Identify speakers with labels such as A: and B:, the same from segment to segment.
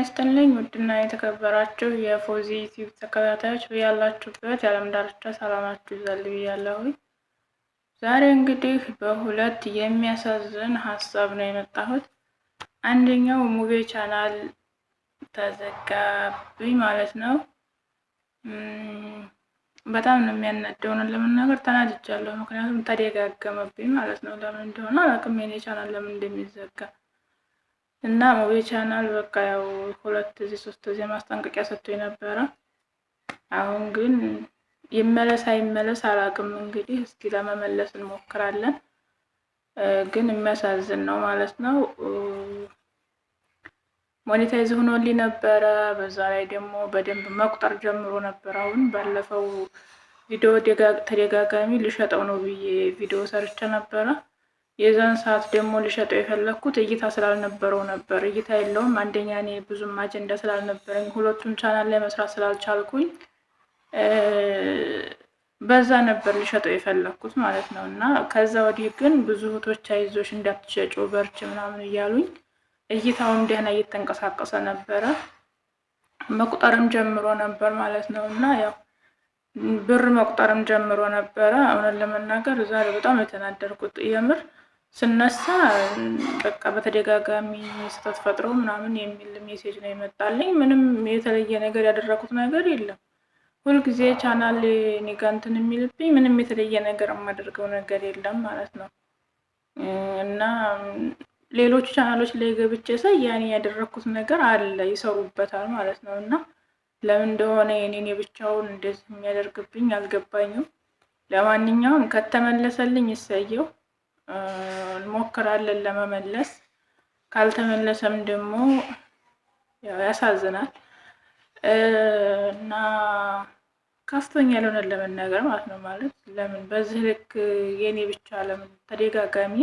A: ይስጥልኝ ውድና የተከበራችሁ የፎዚ ዩቲዩብ ተከታታዮች በያላችሁበት የዓለም ዳርቻ ሰላማችሁ ይብዛል ብያለሁኝ። ዛሬ እንግዲህ በሁለት የሚያሳዝን ሀሳብ ነው የመጣሁት። አንደኛው ሙቤ ቻናል ተዘጋብኝ ማለት ነው። በጣም ነው የሚያናደው። ለመናገር ተናድጃለሁ፣ ምክንያቱም ተደጋገመብኝ ማለት ነው። ለምን እንደሆነ አላውቅም የኔ ቻናል ለምን እንደሚዘጋ እና ሙቤ ቻናል በቃ ያው 2 ጊዜ 3 ጊዜ ማስጠንቀቂያ ሰጥቶኝ ነበረ። አሁን ግን ይመለስ አይመለስ አላውቅም። እንግዲህ እስኪ ለመመለስ እንሞክራለን። ግን የሚያሳዝን ነው ማለት ነው። ሞኔታይዝ ሆኖልኝ ነበረ። በዛ ላይ ደግሞ በደንብ መቁጠር ጀምሮ ነበር። አሁን ባለፈው ቪዲዮ ተደጋጋሚ ልሸጠው ነው ብዬ ቪዲዮ ሰርቼ ነበረ። የዛን ሰዓት ደግሞ ልሸጠው የፈለኩት እይታ ስላልነበረው ነበር። እይታ የለውም። አንደኛ እኔ ብዙም አጀንዳ ስላልነበረኝ ሁለቱም ቻናል ላይ መስራት ስላልቻልኩኝ በዛ ነበር ልሸጠው የፈለኩት ማለት ነው። እና ከዛ ወዲህ ግን ብዙ እህቶች አይዞሽ እንዳትሸጪው በርቺ ምናምን እያሉኝ እይታውም ደህና እየተንቀሳቀሰ ነበረ፣ መቁጠርም ጀምሮ ነበር ማለት ነው። እና ያው ብር መቁጠርም ጀምሮ ነበረ። እውነት ለመናገር ዛሬ በጣም የተናደርኩት የምር ስነሳ በቃ በተደጋጋሚ ስህተት ፈጥሮ ምናምን የሚል ሜሴጅ ነው የመጣልኝ። ምንም የተለየ ነገር ያደረኩት ነገር የለም። ሁልጊዜ ቻናል እኔ ጋ እንትን የሚልብኝ ምንም የተለየ ነገር የማደርገው ነገር የለም ማለት ነው። እና ሌሎች ቻናሎች ላይ ገብቼ ሳይ ያኔ ያደረኩት ነገር አለ፣ ይሰሩበታል ማለት ነው። እና ለምን እንደሆነ የኔን የብቻውን እንደዚህ የሚያደርግብኝ አልገባኝም። ለማንኛውም ከተመለሰልኝ ይሰየው፣ እንሞክራለን ለመመለስ። ካልተመለሰም ደግሞ ያው ያሳዝናል እና ከፍቶኛል የሆነን ለመናገር ማለት ነው። ማለት ለምን በዚህ ልክ የኔ ብቻ ለምን ተደጋጋሚ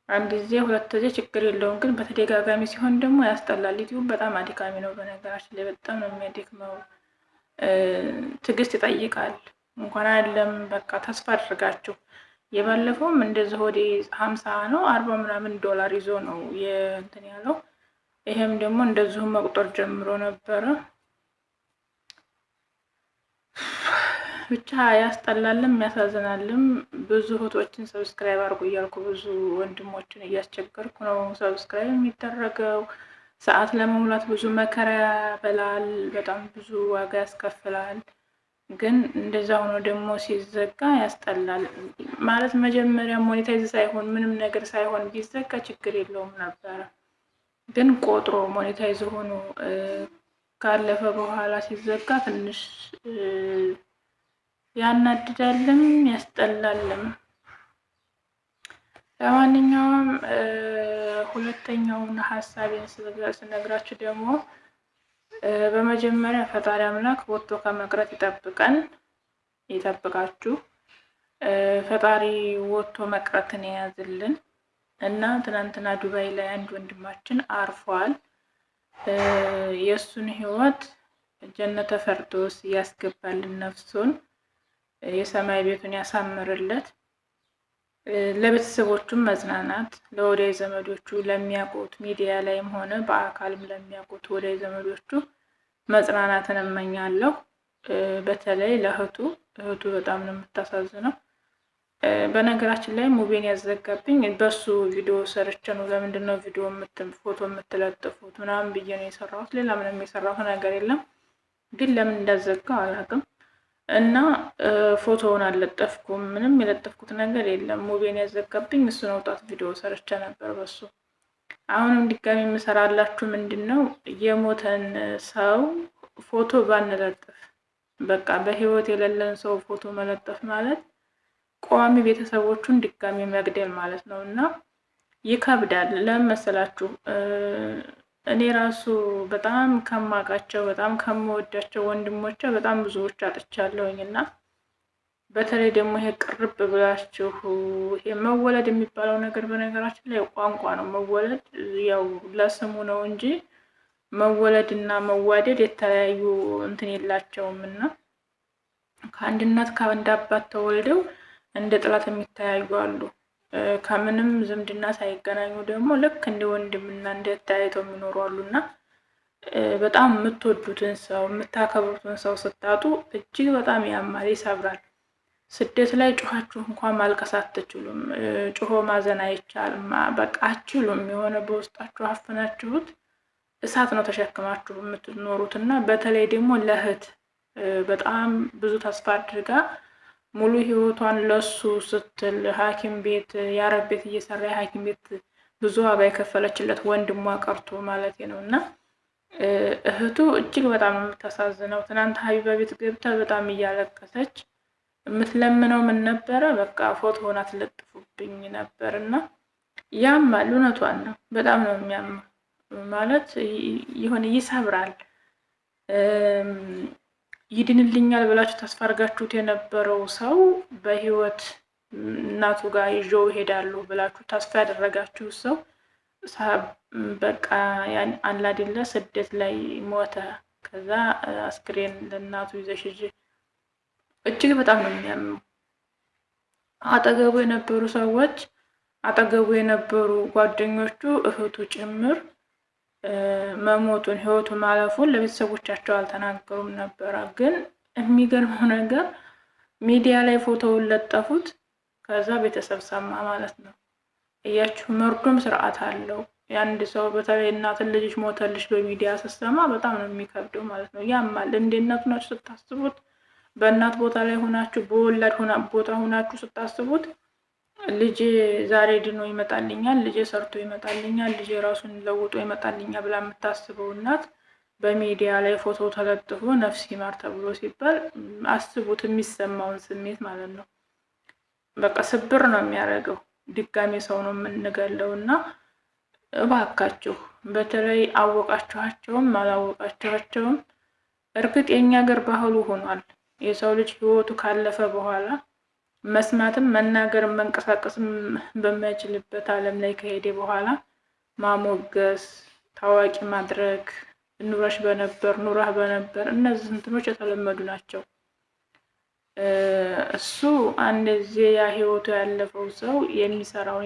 A: አንድ ጊዜ 2 ጊዜ ችግር የለውም፣ ግን በተደጋጋሚ ሲሆን ደግሞ ያስጠላል። ዩቲዩብ በጣም አድካሚ ነው በነገራችን ላይ በጣም ነው የሚያደክመው። ትዕግስት ይጠይቃል። እንኳን አይደለም በቃ ተስፋ አድርጋችሁ የባለፈውም እንደዚህ ወደ 50 ነው 40 ምናምን ዶላር ይዞ ነው የእንትን ያለው። ይሄም ደግሞ እንደዚሁ መቁጠር ጀምሮ ነበረ። ብቻ ያስጠላልም ያሳዝናልም። ብዙ እህቶችን ሰብስክራይብ አድርጉ እያልኩ ብዙ ወንድሞችን እያስቸገርኩ ነው። ሰብስክራይብ የሚደረገው ሰዓት ለመሙላት ብዙ መከራ ያበላል፣ በጣም ብዙ ዋጋ ያስከፍላል። ግን እንደዛ ሆኖ ደግሞ ሲዘጋ ያስጠላል። ማለት መጀመሪያ ሞኔታይዝ ሳይሆን ምንም ነገር ሳይሆን ቢዘጋ ችግር የለውም ነበረ። ግን ቆጥሮ ሞኔታይዝ ሆኖ ካለፈ በኋላ ሲዘጋ ትንሽ ያናድዳልም ያስጠላልም። ለማንኛውም ሁለተኛውን ሀሳቤን ስነግራችሁ ደግሞ በመጀመሪያ ፈጣሪ አምላክ ወጥቶ ከመቅረት ይጠብቃችሁ። ፈጣሪ ወጥቶ መቅረትን የያዝልን እና ትናንትና ዱባይ ላይ አንድ ወንድማችን አርፏል። የእሱን ህይወት ጀነተ ፈርዶስ ያስገባልን፣ ነፍሱን የሰማይ ቤቱን ያሳምርለት። ለቤተሰቦቹም መጽናናት፣ ለወዳጅ ዘመዶቹ ለሚያውቁት ሚዲያ ላይም ሆነ በአካልም ለሚያውቁት ወዳጅ ዘመዶቹ መጽናናትን እመኛለሁ። በተለይ ለእህቱ በጣም ነው የምታሳዝነው። በነገራችን ላይ ሙቤን ያዘጋብኝ በሱ ቪዲዮ ሰርቼ ነው። ለምንድን ነው ቪዲዮ ፎቶ የምትለጥፉት ምናምን ብዬ ነው የሰራሁት። ሌላ ምንም የሰራሁት ነገር የለም፣ ግን ለምን እንዳዘጋው አላውቅም። እና ፎቶውን አልለጠፍኩም፣ ምንም የለጠፍኩት ነገር የለም። ሙቤን ያዘጋብኝ እሱ ነው። ጣት ቪዲዮ ሰርቼ ነበር በሱ። አሁንም ድጋሚ የምሰራላችሁ ምንድነው የሞተን ሰው ፎቶ ባንለጥፍ፣ በቃ በህይወት የሌለን ሰው ፎቶ መለጠፍ ማለት ቋሚ ቤተሰቦቹን ድጋሚ መግደል ማለት ነው። እና ይከብዳል። ለምን መሰላችሁ? እኔ ራሱ በጣም ከማውቃቸው በጣም ከምወዳቸው ወንድሞቼ በጣም ብዙዎች አጥቻለሁኝ። እና በተለይ ደግሞ ይሄ ቅርብ ብላችሁ ይሄ መወለድ የሚባለው ነገር በነገራችን ላይ ቋንቋ ነው። መወለድ ያው ለስሙ ነው እንጂ መወለድ እና መዋደድ የተለያዩ እንትን የላቸውም። እና ከአንድ እናት ከአንድ አባት ተወልደው እንደ ጥላት የሚተያዩ አሉ። ከምንም ዝምድና ሳይገናኙ ደግሞ ልክ እንደ ወንድምና እንደ ተያይተው የሚኖሩ አሉና በጣም የምትወዱትን ሰው የምታከብሩትን ሰው ስታጡ እጅግ በጣም ያማል፣ ይሰብራል። ስደት ላይ ጮኻችሁ እንኳን ማልቀስ አትችሉም። ጮሆ ማዘን አይቻልም። በቃ አትችሉም። የሆነ በውስጣችሁ አፍናችሁት እሳት ነው ተሸክማችሁ የምትኖሩት እና በተለይ ደግሞ ለእህት በጣም ብዙ ተስፋ አድርጋ ሙሉ ህይወቷን ለሱ ስትል ሐኪም ቤት የአረብ ቤት እየሰራ የሐኪም ቤት ብዙ ዋጋ የከፈለችለት ወንድሟ ቀርቶ ማለት ነው እና እህቱ እጅግ በጣም የምታሳዝነው። ትናንት ሀቢባ ቤት ገብታ በጣም እያለቀሰች የምትለምነው ምን ነበረ? በቃ ፎቶ ሆና ትለጥፉብኝ ነበር እና ያማል። እውነቷን ነው። በጣም ነው የሚያማ ማለት የሆነ ይሰብራል። ይድንልኛል ብላችሁ ተስፋ አድርጋችሁት የነበረው ሰው በህይወት እናቱ ጋር ይዤው ይሄዳሉ ብላችሁ ተስፋ ያደረጋችሁ ሰው በቃ አንላድለ ስደት ላይ ሞተ። ከዛ አስክሬን ለእናቱ ይዘሽ ሂጂ። እጅግ በጣም ነው የሚያምነው። አጠገቡ የነበሩ ሰዎች አጠገቡ የነበሩ ጓደኞቹ እህቱ ጭምር መሞቱን ህይወቱ ማለፉን ለቤተሰቦቻቸው አልተናገሩም ነበረ። ግን የሚገርመው ነገር ሚዲያ ላይ ፎቶውን ለጠፉት። ከዛ ቤተሰብ ሰማ ማለት ነው። እያችሁ መርዶም ስርዓት አለው። የአንድ ሰው በተለይ እናትን ልጅሽ ሞተልሽ በሚዲያ ስትሰማ በጣም ነው የሚከብደው ማለት ነው። ያማል። እንደ እናቱ ናችሁ ስታስቡት፣ በእናት ቦታ ላይ ሆናችሁ በወላድ ቦታ ሆናችሁ ስታስቡት ልጄ ዛሬ ድኖ ይመጣልኛል፣ ልጄ ሰርቶ ይመጣልኛል፣ ልጄ ራሱን ለውጦ ይመጣልኛል ብላ የምታስበው እናት በሚዲያ ላይ ፎቶ ተለጥፎ ነፍስ ይማር ተብሎ ሲባል አስቡት የሚሰማውን ስሜት ማለት ነው። በቃ ስብር ነው የሚያደርገው። ድጋሜ ሰው ነው የምንገለው እና እባካችሁ በተለይ አወቃችኋቸውም አላወቃችኋቸውም፣ እርግጥ የኛ ሀገር ባህሉ ሆኗል። የሰው ልጅ ህይወቱ ካለፈ በኋላ መስማትም መናገርም መንቀሳቀስም በማይችልበት ዓለም ላይ ከሄደ በኋላ ማሞገስ፣ ታዋቂ ማድረግ፣ ኑረሽ በነበር ኑራህ በነበር፣ እነዚህ እንትኖች የተለመዱ ናቸው። እሱ አንድ ጊዜ ያ ህይወቱ ያለፈው ሰው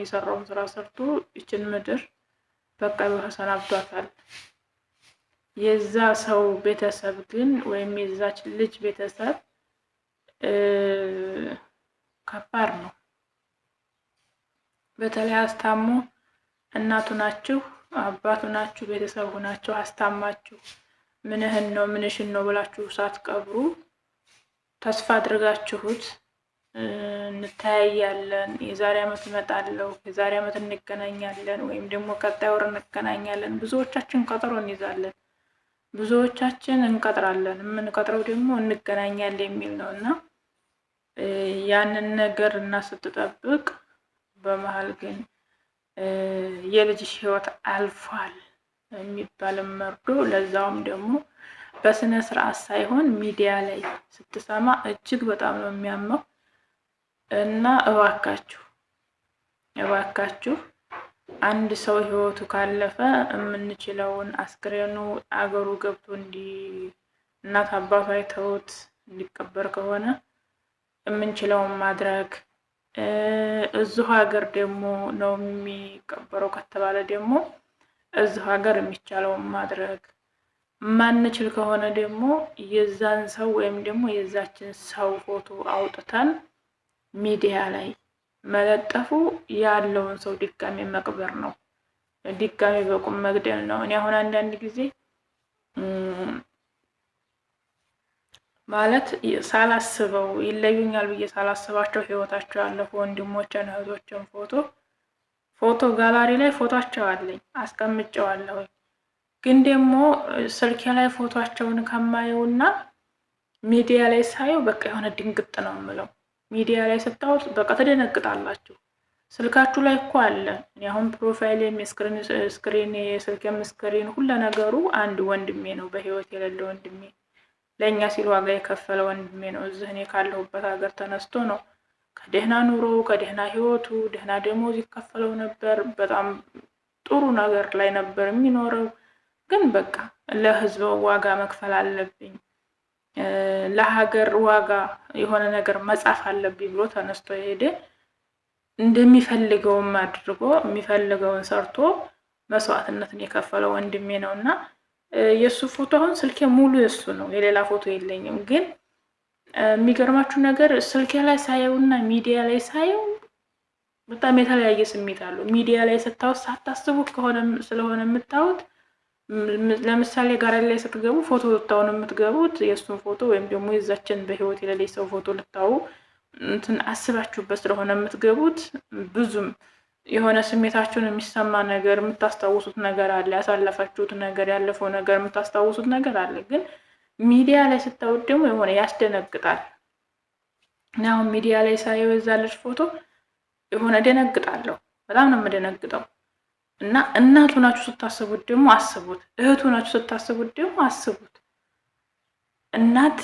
A: የሰራውን ስራ ሰርቶ ይችን ምድር በቃ ተሰናብቷታል። የዛ ሰው ቤተሰብ ግን ወይም የዛች ልጅ ቤተሰብ ከባድ ነው። በተለይ አስታሞ እናቱ ናችሁ አባቱ ናችሁ ቤተሰቡ ናችሁ አስታማችሁ ምንህን ነው ምንሽን ነው ብላችሁ ሳትቀብሩ ተስፋ አድርጋችሁት እንተያያለን፣ የዛሬ ዓመት እመጣለሁ፣ የዛሬ ዓመት እንገናኛለን ወይም ደግሞ ቀጣይ ወር እንገናኛለን። ብዙዎቻችን ቀጠሮ እንይዛለን፣ ብዙዎቻችን እንቀጥራለን። የምንቀጥረው ደግሞ እንገናኛለን የሚል ነው እና ያንን ነገር እና ስትጠብቅ በመሀል ግን የልጅሽ ህይወት አልፏል የሚባልም መርዶ፣ ለዛውም ደግሞ በስነ ስርዓት ሳይሆን ሚዲያ ላይ ስትሰማ እጅግ በጣም ነው የሚያመው እና እባካችሁ አንድ ሰው ህይወቱ ካለፈ የምንችለውን አስክሬኑ አገሩ ገብቶ እናት አባቱ አይተውት እንዲቀበር ከሆነ የምንችለውን ማድረግ፣ እዚሁ ሀገር ደግሞ ነው የሚቀበረው ከተባለ ደግሞ እዚሁ ሀገር የሚቻለውን ማድረግ፣ ማንችል ከሆነ ደግሞ የዛን ሰው ወይም ደግሞ የዛችን ሰው ፎቶ አውጥተን ሚዲያ ላይ መለጠፉ ያለውን ሰው ድጋሜ መቅበር ነው፣ ድጋሜ በቁም መግደል ነው። እኔ አሁን አንዳንድ ጊዜ ማለት ሳላስበው ይለዩኛል ብዬ ሳላስባቸው ህይወታቸው ያለፈ ወንድሞችን እህቶችን ፎቶ ጋላሪ ላይ ፎቶአቸው አለኝ አስቀምጨዋለሁ። ግን ደግሞ ስልኬ ላይ ፎቶአቸውን ከማየውና ሚዲያ ላይ ሳየው በቃ የሆነ ድንግጥ ነው የምለው። ሚዲያ ላይ ስታዩት በቃ ተደነግጣላችሁ። ስልካችሁ ላይ እኮ አለ። እኔ አሁን ፕሮፋይል ስክሪን የስልኬም ስክሪን ሁሉ ነገሩ አንድ ወንድሜ ነው፣ በህይወት የሌለ ወንድሜ፣ ለኛ ሲል ዋጋ የከፈለ ወንድሜ ነው። እዚህ እኔ ካለሁበት ሀገር ተነስቶ ነው ከደህና ኑሮ ከደህና ህይወቱ ደህና ደሞዝ ይከፈለው ነበር። በጣም ጥሩ ነገር ላይ ነበር የሚኖረው። ግን በቃ ለህዝብ ዋጋ መክፈል አለብኝ፣ ለሀገር ዋጋ የሆነ ነገር መጻፍ አለብኝ ብሎ ተነስቶ ሄደ። እንደሚፈልገውም አድርጎ የሚፈልገውን ሰርቶ መስዋዕትነትን የከፈለው ወንድሜ ነውና የእሱ ፎቶ አሁን ስልኬ ሙሉ የእሱ ነው፣ የሌላ ፎቶ የለኝም። ግን የሚገርማችሁ ነገር ስልኬ ላይ ሳየውና ሚዲያ ላይ ሳየው በጣም የተለያየ ስሜት አለው። ሚዲያ ላይ ስታዩት ሳታስቡት ስለሆነ የምታዩት፣ ለምሳሌ ጋራጅ ላይ ስትገቡ ፎቶ ልታዩ ነው የምትገቡት። የእሱን ፎቶ ወይም ደግሞ የዛችን በህይወት የሌለች ሰው ፎቶ ልታዩ እንትን አስባችሁበት ስለሆነ የምትገቡት ብዙም የሆነ ስሜታችሁን የሚሰማ ነገር የምታስታውሱት ነገር አለ። ያሳለፋችሁት ነገር፣ ያለፈው ነገር የምታስታውሱት ነገር አለ። ግን ሚዲያ ላይ ስታዩት ደግሞ የሆነ ያስደነግጣል። አሁን ሚዲያ ላይ ሳየው የዛ ልጅ ፎቶ የሆነ ደነግጣለሁ። በጣም ነው የምደነግጠው። እና እናቱ ናችሁ ስታስቡት ደግሞ አስቡት፣ እህቱ ናችሁ ስታስቡት ደግሞ አስቡት። እናት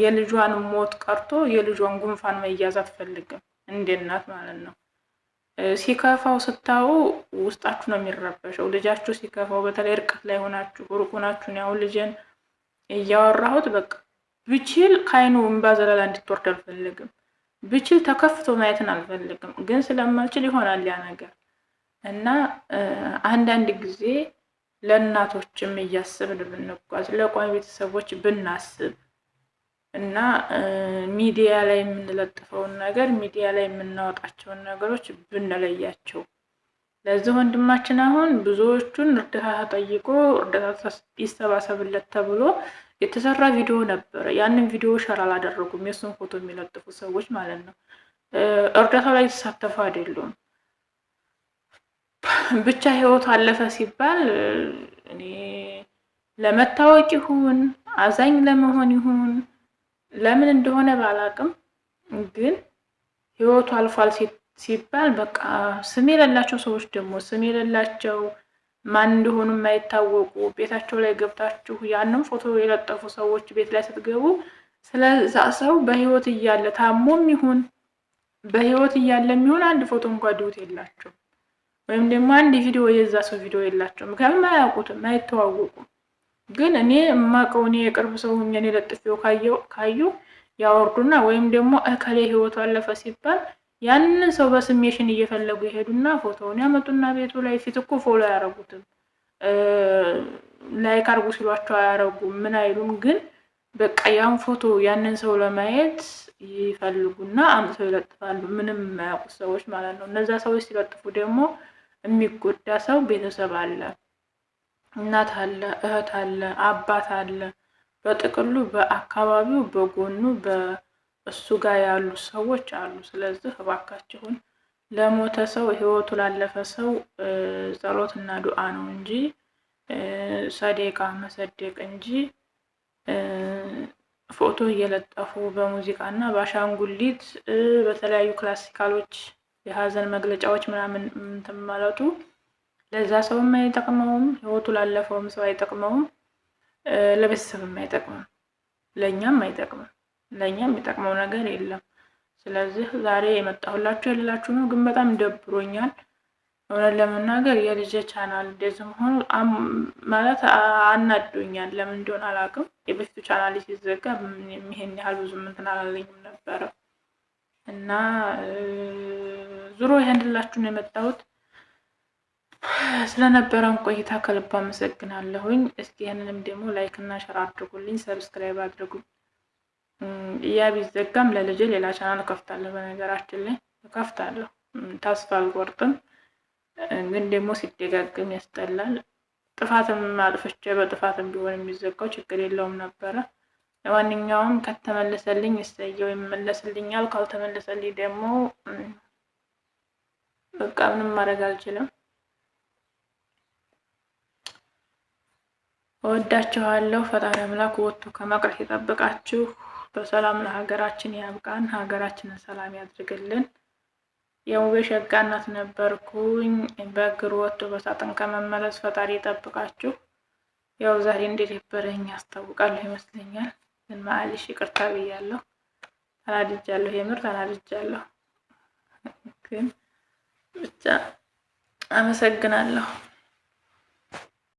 A: የልጇን ሞት ቀርቶ የልጇን ጉንፋን መያዝ አትፈልግም፣ እንደ እናት ማለት ነው። ሲከፋው ስታዩ ውስጣችሁ ነው የሚረበሸው። ልጃችሁ ሲከፋው፣ በተለይ እርቀት ላይ ሆናችሁ ሩቅ ሆናችሁ፣ ያው ልጄን እያወራሁት በቃ ብችል ከዓይኑ እንባ ዘለላ እንድትወርድ አልፈልግም። ብችል ተከፍቶ ማየትን አልፈልግም። ግን ስለማልችል ይሆናል ያ ነገር እና አንዳንድ ጊዜ ለእናቶችም እያስብን ብንጓዝ፣ ለቋሚ ቤተሰቦች ብናስብ እና ሚዲያ ላይ የምንለጥፈውን ነገር፣ ሚዲያ ላይ የምናወጣቸውን ነገሮች ብንለያቸው። ለዚህ ወንድማችን አሁን ብዙዎቹን እርዳታ ጠይቆ እርዳታ ይሰባሰብለት ተብሎ የተሰራ ቪዲዮ ነበረ። ያንን ቪዲዮ ሸር አላደረጉም፣ የእሱን ፎቶ የሚለጥፉ ሰዎች ማለት ነው። እርዳታው ላይ የተሳተፉ አይደሉም። ብቻ ህይወቱ አለፈ ሲባል እኔ ለመታወቅ ይሁን አዛኝ ለመሆን ይሁን ለምን እንደሆነ ባላቅም፣ ግን ህይወቱ አልፏል ሲባል በቃ ስም የሌላቸው ሰዎች ደግሞ ስም የሌላቸው ማን እንደሆኑ የማይታወቁ ቤታቸው ላይ ገብታችሁ ያንን ፎቶ የለጠፉ ሰዎች ቤት ላይ ስትገቡ ስለዛ ሰው በህይወት እያለ ታሞም ይሁን በህይወት እያለም ይሁን አንድ ፎቶ እንኳን ዲዩት የላቸው፣ ወይም ደግሞ አንድ ቪዲዮ የዛ ሰው ቪዲዮ የላቸው። ምክንያቱም አያውቁትም፣ አይተዋወቁም። ግን እኔ የማውቀው እኔ የቅርብ ሰው ሆኜ ለጥፌው ካዩ ያወርዱና ወይም ደግሞ እከሌ ህይወቱ አለፈ ሲባል ያንን ሰው በስሜሽን እየፈለጉ ይሄዱና ፎቶውን ያመጡና ቤቱ ላይ ፊት እኮ ፎሎ አያረጉትም፣ ላይክ አርጉ ሲሏቸው አያረጉም፣ ምን አይሉም። ግን በቃ ያን ፎቶ ያንን ሰው ለማየት ይፈልጉና አምጥተው ይለጥፋሉ። ምንም የማያውቁት ሰዎች ማለት ነው። እነዛ ሰዎች ሲለጥፉ ደግሞ የሚጎዳ ሰው ቤተሰብ አለ፣ እናት አለ፣ እህት አለ፣ አባት አለ። በጥቅሉ በአካባቢው በጎኑ በእሱ ጋር ያሉ ሰዎች አሉ። ስለዚህ እባካችሁን ለሞተ ሰው ህይወቱ ላለፈ ሰው ጸሎትና ዱዓ ነው እንጂ ሰደቃ መሰደቅ እንጂ ፎቶ እየለጠፉ በሙዚቃ እና በአሻንጉሊት በተለያዩ ክላሲካሎች የሀዘን መግለጫዎች ምናምን እንትን ማለቱ ለዛ ሰውም አይጠቅመውም፣ ህይወቱ ላለፈውም ሰው አይጠቅመውም፣ ለቤተሰብም አይጠቅምም፣ ለኛም አይጠቅምም። ለኛም የሚጠቅመው ነገር የለም። ስለዚህ ዛሬ የመጣሁላችሁ የሌላችሁ ነው። ግን በጣም ደብሮኛል እውነት ለመናገር የልጄ ቻናል እንደዚህ መሆኑ ማለት አናዶኛል። ለምን እንደሆነ አላውቅም። የበፊቱ ቻናል ሲዘጋ ይሄን ያህል ብዙ እንትን አላለኝም ነበረ እና ዙሮ ይሄንላችሁ ነው የመጣሁት። ስለነበረን ቆይታ ከልብ አመሰግናለሁኝ። እስኪ ይሄንንም ደግሞ ላይክ እና ሼር አድርጉልኝ፣ ሰብስክራይብ አድርጉ። ያ ቢዘጋም ለልጄ ሌላ ቻናል ከፍታለሁ። በነገራችን ላይ ከፍታለሁ፣ ተስፋ አልቆርጥም። ግን ደግሞ ሲደጋግም ያስጠላል። ጥፋትም አጥፍቼ በጥፋትም ቢሆን የሚዘጋው ችግር የለውም ነበረ። ለማንኛውም ከተመለሰልኝ እሰየው፣ ይመለስልኛል። ካልተመለሰልኝ ደግሞ በቃ ምንም ማድረግ አልችልም። እወዳችኋለሁ። ፈጣሪ አምላክ ወጥቶ ከመቅረት ይጠብቃችሁ። በሰላም ለሀገራችን ያብቃን። ሀገራችንን ሰላም ያድርግልን። የሙቤ ሸጋ እናት ነበርኩኝ። በእግር ወጥቶ በሳጥን ከመመለስ ፈጣሪ ይጠብቃችሁ። ያው ዛሬ እንደደበረኝ ያስታውቃለሁ ይመስለኛል። ግን ማለሽ ይቅርታ ብያለሁ። ተናድጃለሁ፣ የምር ተናድጃለሁ። ግን ብቻ አመሰግናለሁ።